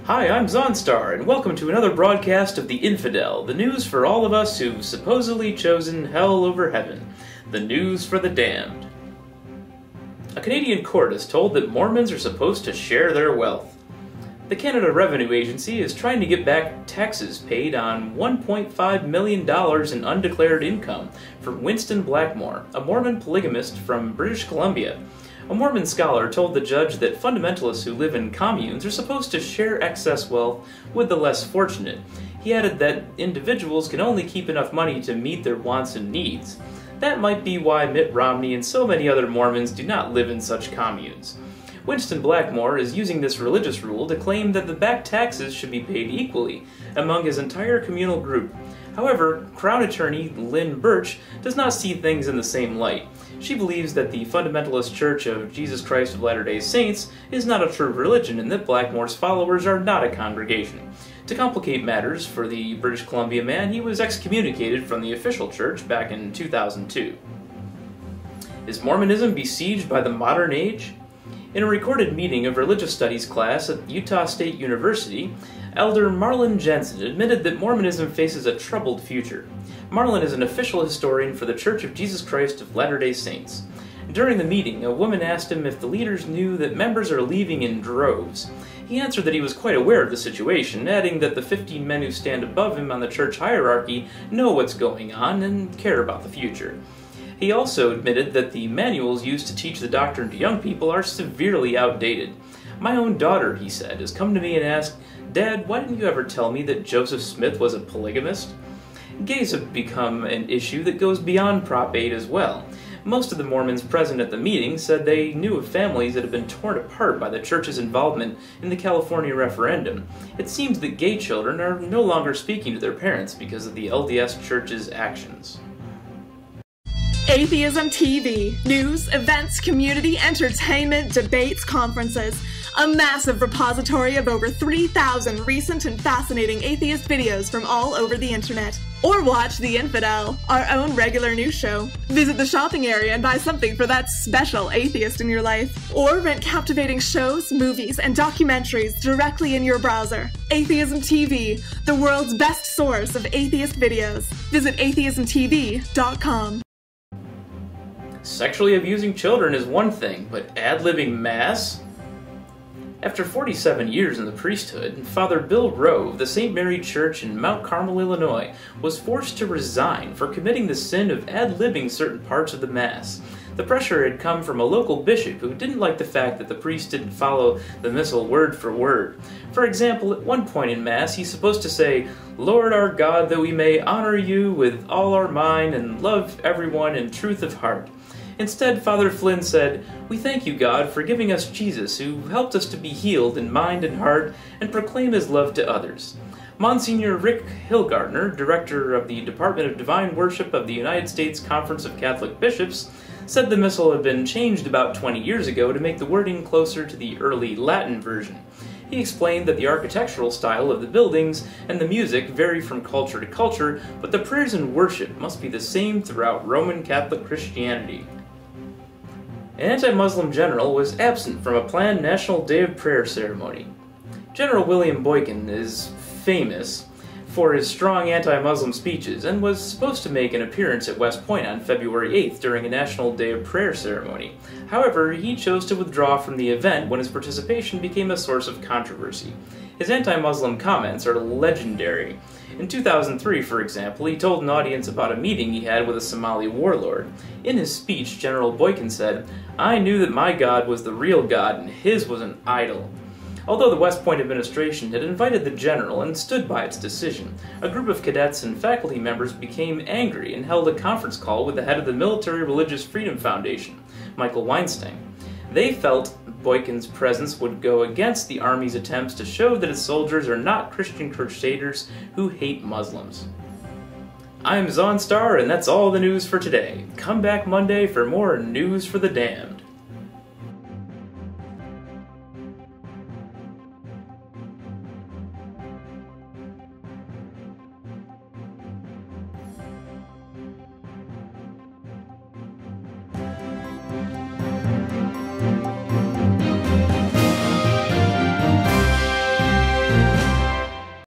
Hi, I'm Zonstar, and welcome to another broadcast of the Infidel, the news for all of us who've supposedly chosen hell over heaven, the news for the damned. A Canadian court has told that Mormons are supposed to share their wealth. The Canada Revenue Agency is trying to get back taxes paid on $1.5 million in undeclared income from Winston Blackmore, a Mormon polygamist from British Columbia. A Mormon scholar told the judge that fundamentalists who live in communes are supposed to share excess wealth with the less fortunate. He added that individuals can only keep enough money to meet their wants and needs. That might be why Mitt Romney and so many other Mormons do not live in such communes. Winston Blackmore is using this religious rule to claim that the back taxes should be paid equally among his entire communal group. However, Crown Attorney Lynn Birch does not see things in the same light. She believes that the Fundamentalist Church of Jesus Christ of Latter-day Saints is not a true religion and that Blackmore's followers are not a congregation. To complicate matters for the British Columbia man, he was excommunicated from the official church back in 2002. Is Mormonism besieged by the modern age? In a recorded meeting of religious studies class at Utah State University, Elder Marlon Jensen admitted that Mormonism faces a troubled future. Marlon is an official historian for the Church of Jesus Christ of Latter-day Saints. During the meeting, a woman asked him if the leaders knew that members are leaving in droves. He answered that he was quite aware of the situation, adding that the 15 men who stand above him on the church hierarchy know what's going on and care about the future. He also admitted that the manuals used to teach the doctrine to young people are severely outdated. My own daughter, he said, has come to me and asked, "Dad, why didn't you ever tell me that Joseph Smith was a polygamist?" Gays have become an issue that goes beyond Prop 8 as well. Most of the Mormons present at the meeting said they knew of families that had been torn apart by the church's involvement in the California referendum. It seems that gay children are no longer speaking to their parents because of the LDS Church's actions. Atheism TV. News, events, community, entertainment, debates, conferences. A massive repository of over 3,000 recent and fascinating atheist videos from all over the internet. Or watch The Infidel, our own regular news show. Visit the shopping area and buy something for that special atheist in your life. Or rent captivating shows, movies, and documentaries directly in your browser. Atheism TV, the world's best source of atheist videos. Visit AtheismTV.com. Sexually abusing children is one thing, but ad-libbing mass? After 47 years in the priesthood, Father Bill Rowe of the St. Mary Church in Mount Carmel, Illinois, was forced to resign for committing the sin of ad-libbing certain parts of the Mass. The pressure had come from a local bishop who didn't like the fact that the priest didn't follow the missal word for word. For example, at one point in Mass, he's supposed to say, "Lord our God, that we may honor you with all our mind and love everyone in truth of heart." Instead, Father Flynn said, "We thank you, God, for giving us Jesus, who helped us to be healed in mind and heart and proclaim his love to others." Monsignor Rick Hillgardner, director of the Department of Divine Worship of the United States Conference of Catholic Bishops, said the missal had been changed about 20 years ago to make the wording closer to the early Latin version. He explained that the architectural style of the buildings and the music vary from culture to culture, but the prayers and worship must be the same throughout Roman Catholic Christianity. An anti-Muslim general was absent from a planned National Day of Prayer ceremony. General William Boykin is famous for his strong anti-Muslim speeches and was supposed to make an appearance at West Point on February 8th during a National Day of Prayer ceremony. However, he chose to withdraw from the event when his participation became a source of controversy. His anti-Muslim comments are legendary. In 2003, for example, he told an audience about a meeting he had with a Somali warlord. In his speech, General Boykin said, "I knew that my God was the real God and his was an idol." Although the West Point administration had invited the general and stood by its decision, a group of cadets and faculty members became angry and held a conference call with the head of the Military Religious Freedom Foundation, Michael Weinstein. They felt Boykin's presence would go against the Army's attempts to show that its soldiers are not Christian crusaders who hate Muslims. I'm Zonstar, and that's all the news for today. Come back Monday for more news for the damned.